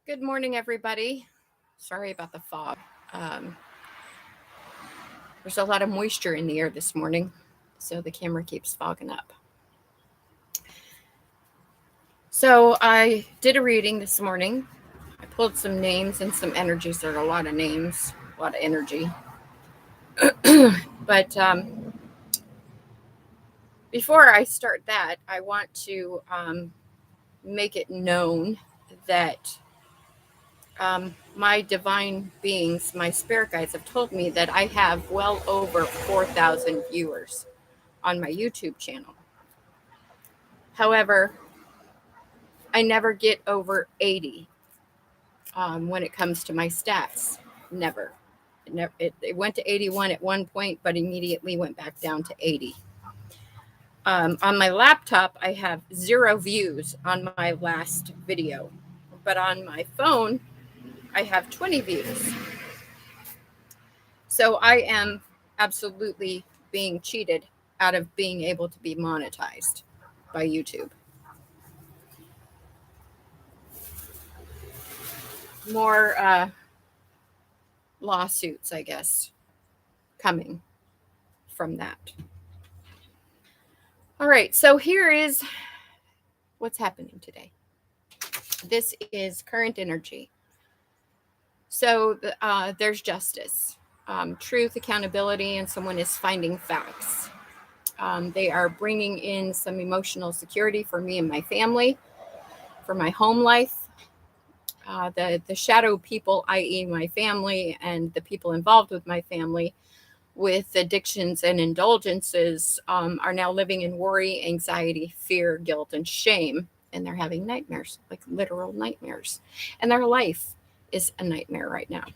Good morning, everybody. Sorry about the fog. Um, there's a lot of moisture in the air this morning, so the camera keeps fogging up. So I did a reading this morning. I pulled some names and some energies. There are a lot of names, a lot of energy. But before I start that, I want to make it known that my divine beings, my spirit guides, have told me that I have well over 4,000 viewers on my YouTube channel. However, I never get over 80 when it comes to my stats. Never. It went to 81 at one point, but immediately went back down to 80. On my laptop, I have 0 views on my last video, but on my phone, I have 20 views. So I am absolutely being cheated out of being able to be monetized by YouTube. More lawsuits, I guess, coming from that. All right, so here is what's happening today. This is current energy. So there's justice, truth, accountability, and someone is finding facts. They are bringing in some emotional security for me and my family, for my home life. The shadow people, i.e. my family and the people involved with my family with addictions and indulgences, are now living in worry, anxiety, fear, guilt, and shame. And they're having nightmares, like literal nightmares. And their life is a nightmare right now.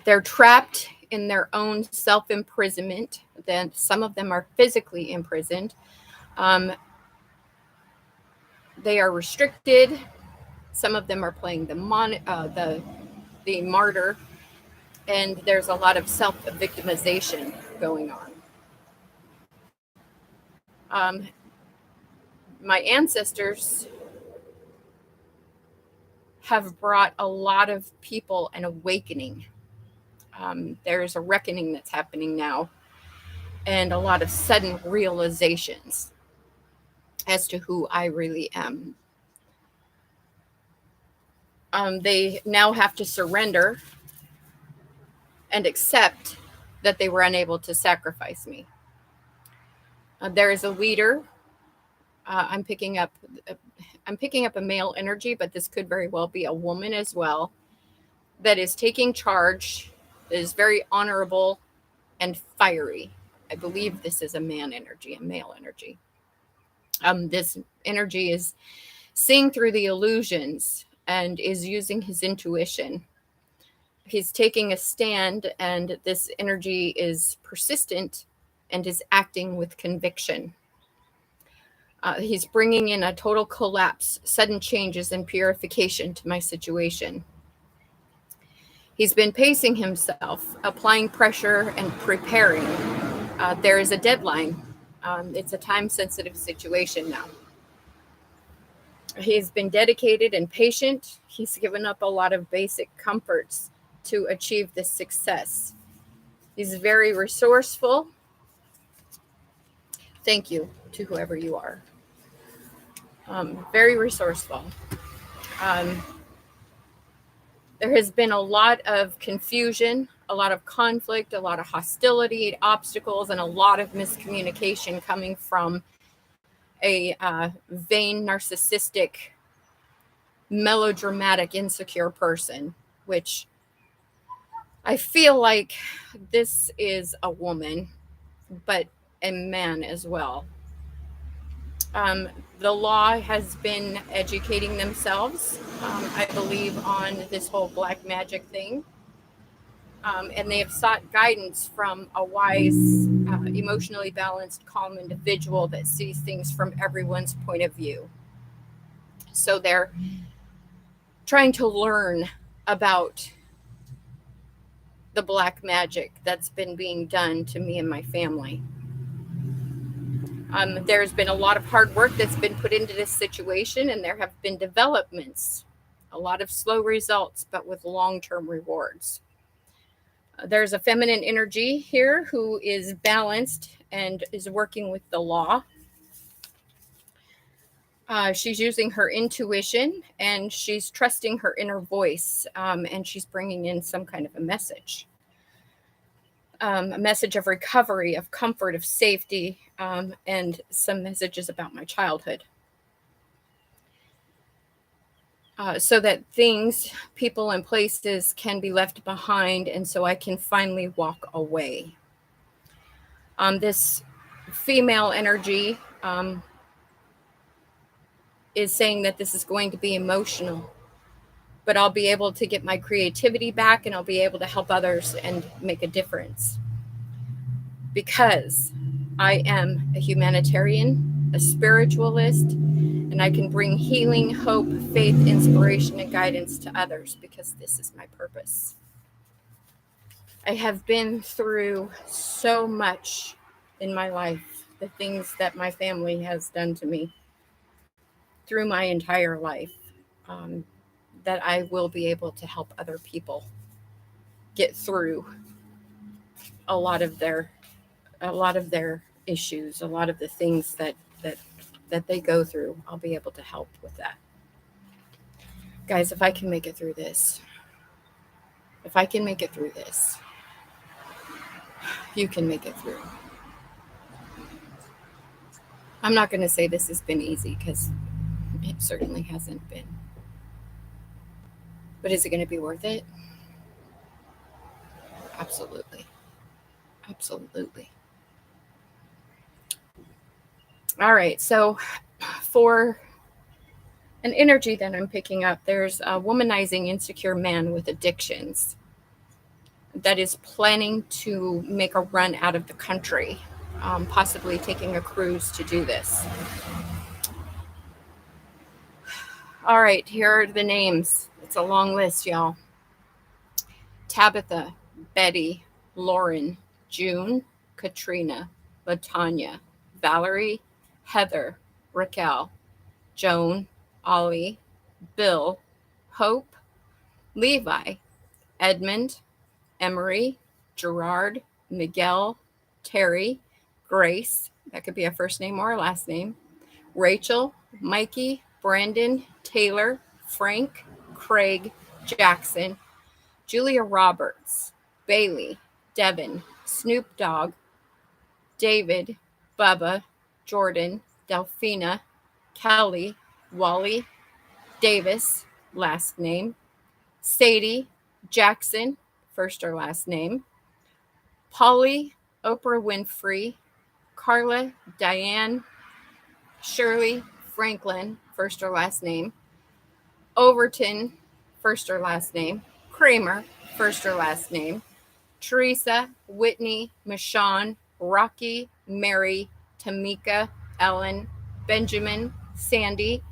They're trapped in their own self-imprisonment. Then some of them are physically imprisoned. They are restricted. Some of them are playing the martyr, and there's a lot of self-victimization going on. My ancestors have brought a lot of people an awakening. There's a reckoning that's happening now, and a lot of sudden realizations as to who I really am. They now have to surrender and accept that they were unable to sacrifice me. There is a leader. I'm picking up a male energy, but this could very well be a woman as well, that is taking charge, that is very honorable and fiery. I believe this is a man energy, a male energy. This energy is seeing through the illusions and is using his intuition. He's taking a stand, and this energy is persistent and is acting with conviction. He's bringing in a total collapse, sudden changes, and purification to my situation. He's been pacing himself, applying pressure and preparing. There is a deadline. It's a time-sensitive situation now. He's been dedicated and patient. He's given up a lot of basic comforts to achieve this success. He's very resourceful. Thank you to whoever you are. Very resourceful. There has been a lot of confusion, a lot of conflict, a lot of hostility, obstacles, and a lot of miscommunication coming from a vain, narcissistic, melodramatic, insecure person, which I feel like this is a woman, but a man as well. The law has been educating themselves, I believe, on this whole black magic thing. And they have sought guidance from a wise, emotionally balanced, calm individual that sees things from everyone's point of view. So they're trying to learn about the black magic that's been being done to me and my family. There's been a lot of hard work that's been put into this situation, and there have been developments, a lot of slow results, but with long-term rewards. There's a feminine energy here who is balanced and is working with the law. She's using her intuition, and she's trusting her inner voice, and she's bringing in some kind of a message of recovery, of comfort, of safety, and some messages about my childhood. So that things, people, and places can be left behind, and so I can finally walk away. This female energy is saying that this is going to be emotional, but I'll be able to get my creativity back, and I'll be able to help others and make a difference. Because I am a humanitarian, a spiritualist, and I can bring healing, hope, faith, inspiration, and guidance to others, because this is my purpose. I have been through so much in my life, the things that my family has done to me through my entire life, that I will be able to help other people get through a lot of their issues, a lot of the things that they go through. I'll be able to help with that. Guys, if I can make it through this, you can make it through. I'm not going to say this has been easy, because it certainly hasn't been. But is it going to be worth it? Absolutely. Absolutely. All right, so for an energy that I'm picking up, there's a womanizing, insecure man with addictions that is planning to make a run out of the country, possibly taking a cruise to do this. All right, here are the names. It's a long list, y'all. Tabitha, Betty, Lauren, June, Katrina, LaTanya, Valerie, Heather, Raquel, Joan, Ollie, Bill, Hope, Levi, Edmund, Emery, Gerard, Miguel, Terry, Grace, that could be a first name or a last name, Rachel, Mikey, Brandon, Taylor, Frank, Craig, Jackson, Julia Roberts, Bailey, Devin, Snoop Dogg, David, Bubba, Jordan, Delphina, Kelly, Wally, Davis, last name, Sadie, Jackson, first or last name, Polly, Oprah Winfrey, Carla, Diane, Shirley, Franklin, first or last name, Overton, first or last name, Kramer, first or last name, Teresa, Whitney, Michonne, Rocky, Mary, Tamika, Ellen, Benjamin, Sandy,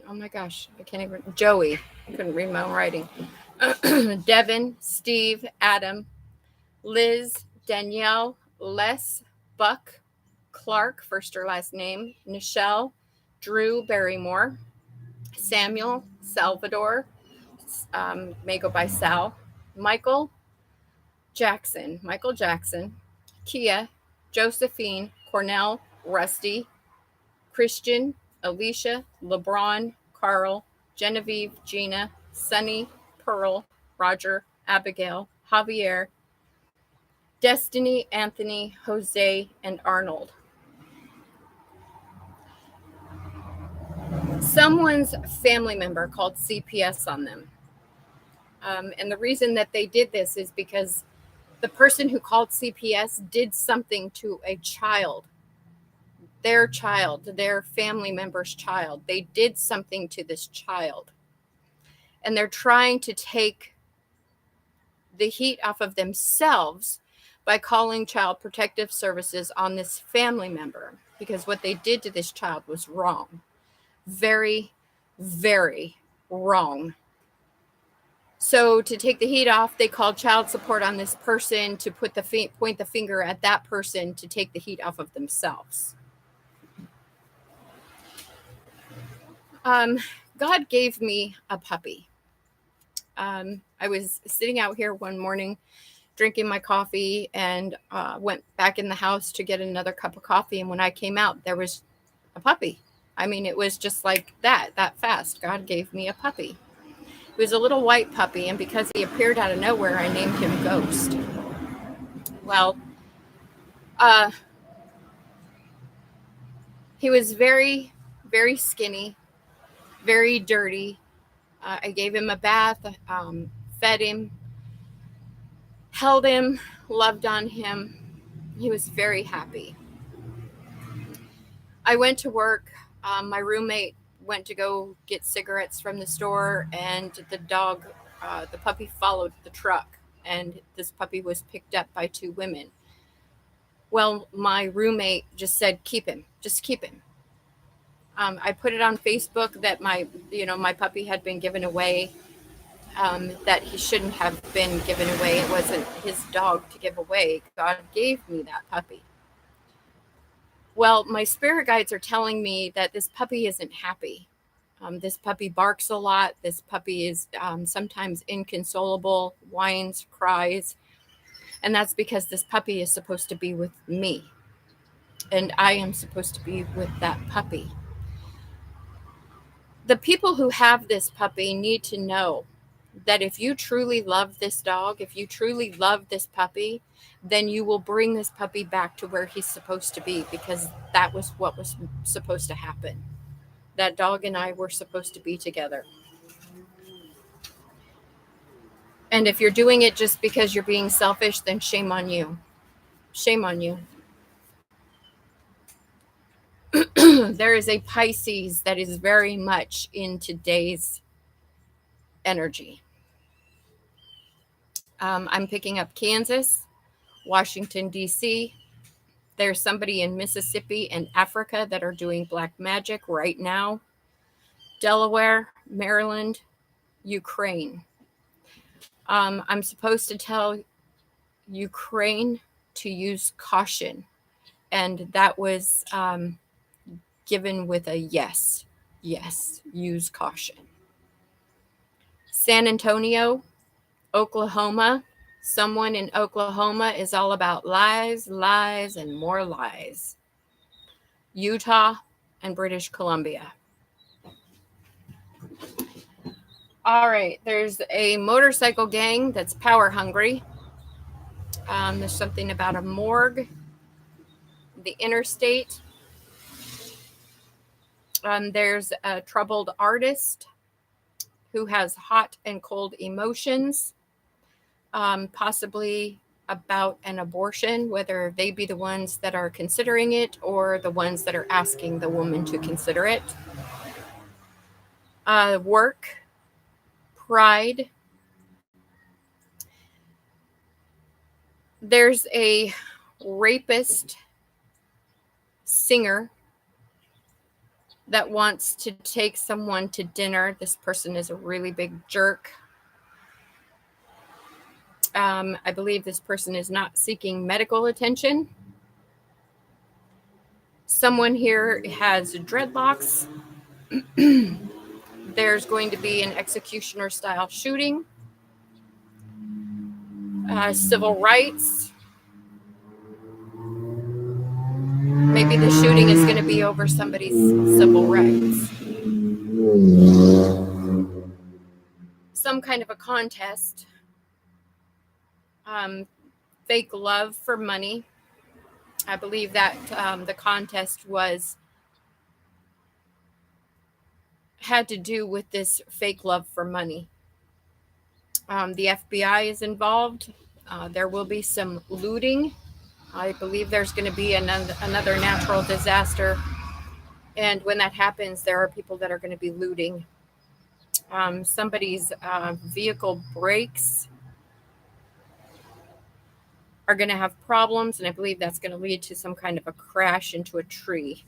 oh my gosh, I can't even, Joey, I couldn't read my own writing, Devin, Steve, Adam, Liz, Danielle, Les, Buck, Clark, first or last name, Nichelle, Drew Barrymore, Samuel, Salvador, may go by Sal, Michael Jackson, Kia, Josephine, Cornell, Rusty, Christian, Alicia, LeBron, Carl, Genevieve, Gina, Sunny, Pearl, Roger, Abigail, Javier, Destiny, Anthony, Jose, and Arnold. Someone's family member called CPS on them. And the reason that they did this is because the person who called CPS did something to a child, their family member's child. They did something to this child. And they're trying to take the heat off of themselves by calling Child Protective Services on this family member, because what they did to this child was wrong. Very, very wrong. So to take the heat off, they called child support on this person to point the finger at that person to take the heat off of themselves. God gave me a puppy. I was sitting out here one morning drinking my coffee and went back in the house to get another cup of coffee. And when I came out, there was a puppy. I mean, it was just like that fast. God gave me a puppy. He was a little white puppy, and because he appeared out of nowhere, I named him Ghost. Well, he was very, very skinny, very dirty. I gave him a bath, fed him, held him, loved on him. He was very happy. I went to work. My roommate went to go get cigarettes from the store, and the puppy followed the truck, and this puppy was picked up by two women. Well, my roommate just said, keep him, just keep him. I put it on Facebook that my puppy had been given away, that he shouldn't have been given away. It wasn't his dog to give away. God gave me that puppy. Well, my spirit guides are telling me that this puppy isn't happy. This puppy barks a lot. This puppy is sometimes inconsolable, whines, cries. And that's because this puppy is supposed to be with me. And I am supposed to be with that puppy. The people who have this puppy need to know that if you truly love this dog, if you truly love this puppy, then you will bring this puppy back to where he's supposed to be, because that was what was supposed to happen. That dog and I were supposed to be together. And if you're doing it just because you're being selfish, then shame on you. Shame on you. There is a Pisces that is very much in today's energy. I'm picking up Kansas, Washington, D.C. There's somebody in Mississippi and Africa that are doing black magic right now. Delaware, Maryland, Ukraine. I'm supposed to tell Ukraine to use caution. And that was given with a yes. Yes, use caution. San Antonio, Oklahoma. Someone in Oklahoma is all about lies, lies, and more lies. Utah and British Columbia. All right, there's a motorcycle gang that's power hungry. There's something about a morgue, the interstate. There's a troubled artist who has hot and cold emotions, possibly about an abortion, whether they be the ones that are considering it or the ones that are asking the woman to consider it. Work, pride. There's a rapist singer that wants to take someone to dinner. This person is a really big jerk. I believe this person is not seeking medical attention. Someone here has dreadlocks. There's going to be an executioner style shooting. Civil rights. Maybe the shooting is going to be over somebody's civil rights. Some kind of a contest. Fake love for money. I believe that the contest had to do with this fake love for money. The FBI is involved. There will be some looting. I believe there's going to be another natural disaster. And when that happens, there are people that are going to be looting. Somebody's vehicle brakes are going to have problems, and I believe that's going to lead to some kind of a crash into a tree.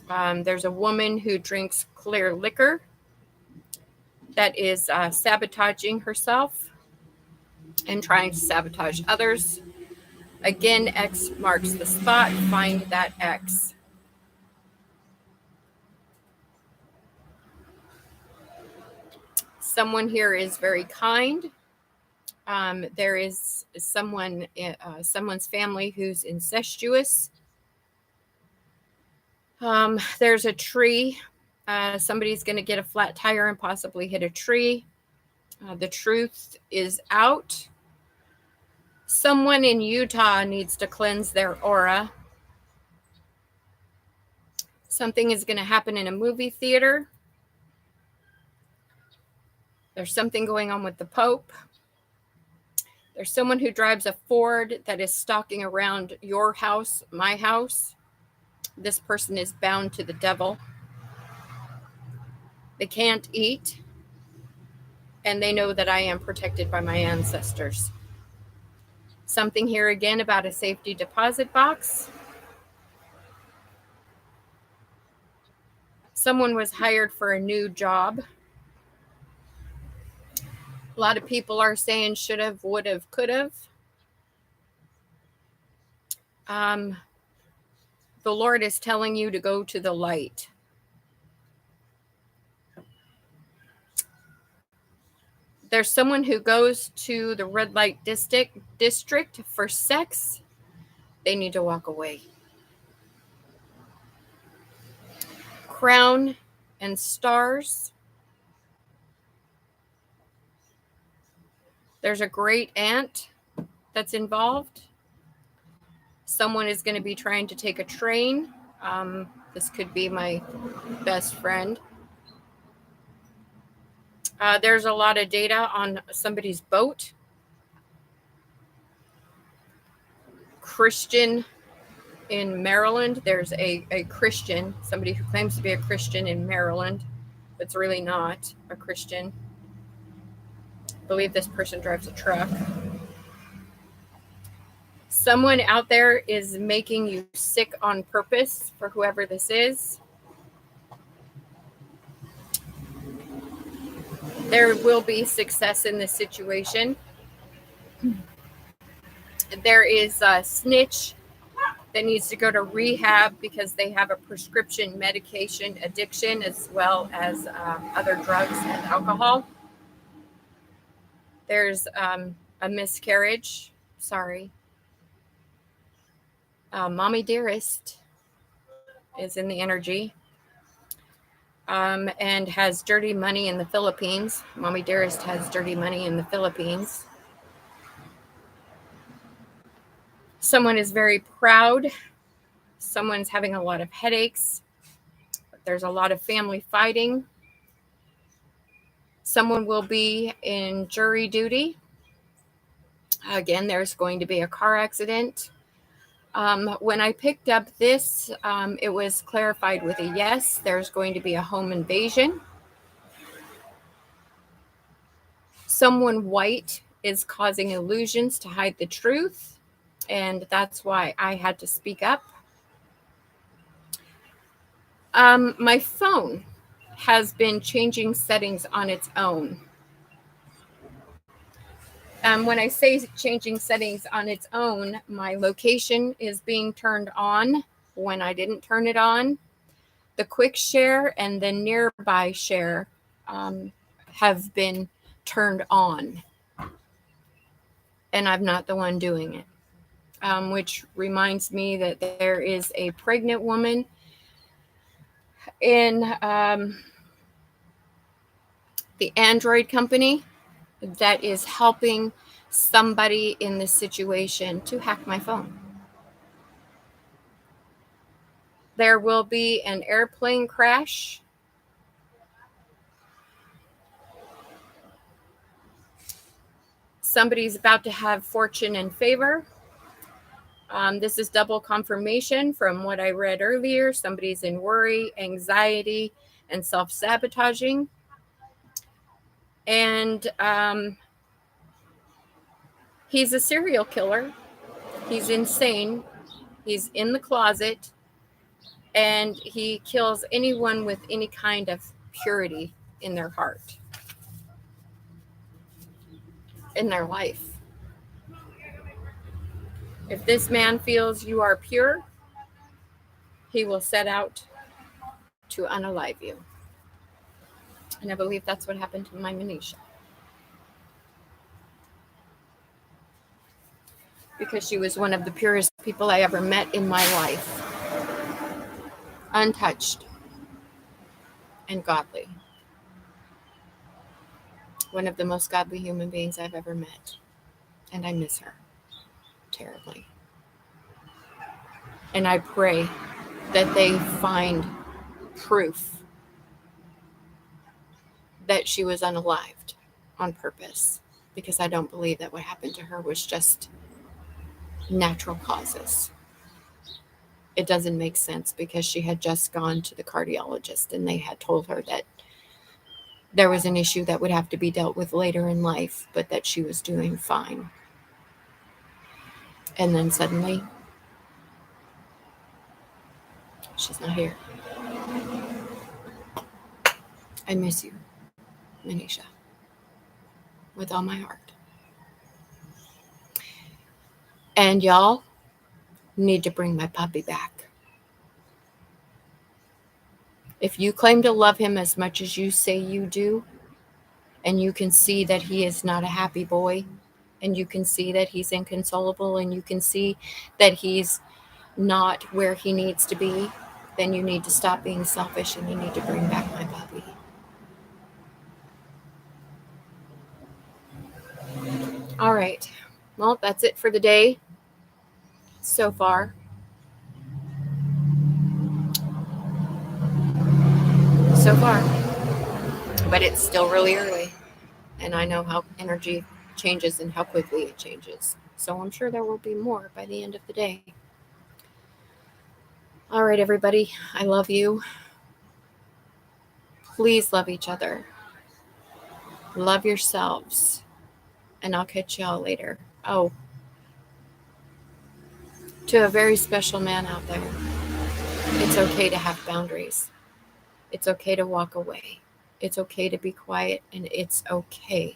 There's a woman who drinks clear liquor that is sabotaging herself and trying to sabotage others. Again, X marks the spot. Find that X. Someone here is very kind. There is someone, someone's family who's incestuous. There's a tree. Somebody's going to get a flat tire and possibly hit a tree. The truth is out. Someone in Utah needs to cleanse their aura. Something is going to happen in a movie theater. There's something going on with the Pope. There's someone who drives a Ford that is stalking around your house, my house. This person is bound to the devil. They can't eat. And they know that I am protected by my ancestors. Something here again about a safety deposit box. Someone was hired for a new job. A lot of people are saying should have, would have, could have. The Lord is telling you to go to the light. There's someone who goes to the red light district for sex. They need to walk away. Crown and stars. There's a great aunt that's involved. Someone is going to be trying to take a train. This could be my best friend. There's a lot of data on somebody's boat. Christian in Maryland. There's a Christian, somebody who claims to be a Christian in Maryland, but it's really not a Christian. I believe this person drives a truck. Someone out there is making you sick on purpose for whoever this is. There will be success in this situation. There is a snitch that needs to go to rehab because they have a prescription medication addiction as well as other drugs and alcohol. There's a miscarriage. Sorry. Mommy Dearest is in the energy and has dirty money in the Philippines. Mommy Dearest has dirty money in the Philippines. Someone is very proud. Someone's having a lot of headaches. There's a lot of family fighting. Someone will be in jury duty. Again, there's going to be a car accident. When I picked up this, it was clarified with a yes. There's going to be a home invasion. Someone white is causing illusions to hide the truth. And that's why I had to speak up. My phone has been changing settings on its own. When I say changing settings on its own, my location is being turned on when I didn't turn it on. The quick share and the nearby share have been turned on. And I'm not the one doing it. Which reminds me that there is a pregnant woman in the Android company that is helping somebody in this situation to hack my phone. There will be an airplane crash. Somebody's about to have fortune and favor. This is double confirmation from what I read earlier. Somebody's in worry, anxiety, and self-sabotaging. And he's a serial killer. He's insane. He's in the closet. And he kills anyone with any kind of purity in their heart. in their life. If this man feels you are pure, he will set out to unalive you. And I believe that's what happened to my Manisha. Because she was one of the purest people I ever met in my life. Untouched and godly. One of the most godly human beings I've ever met. And I miss her terribly. And I pray that they find proof that she was unalived on purpose, because I don't believe that what happened to her was just natural causes. It doesn't make sense, because she had just gone to the cardiologist and they had told her that there was an issue that would have to be dealt with later in life, but that she was doing fine. And then suddenly, she's not here. I miss you, Manisha, with all my heart. And y'all need to bring my puppy back. If you claim to love him as much as you say you do, and you can see that he is not a happy boy, and you can see that he's inconsolable, and you can see that he's not where he needs to be, then you need to stop being selfish and you need to bring back my puppy. All right. Well, that's it for the day so far. But it's still really early. And I know how energy changes and how quickly it changes. So I'm sure there will be more by the end of the day. All right, everybody. I love you. Please love each other. Love yourselves. And I'll catch y'all later. Oh, to a very special man out there, it's okay to have boundaries. It's okay to walk away. It's okay to be quiet, and it's okay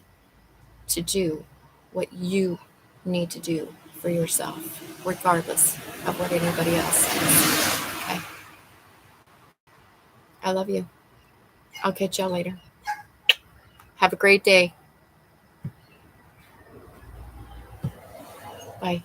to do what you need to do for yourself, regardless of what anybody else does. Okay? I love you. I'll catch y'all later. Have a great day. Bye.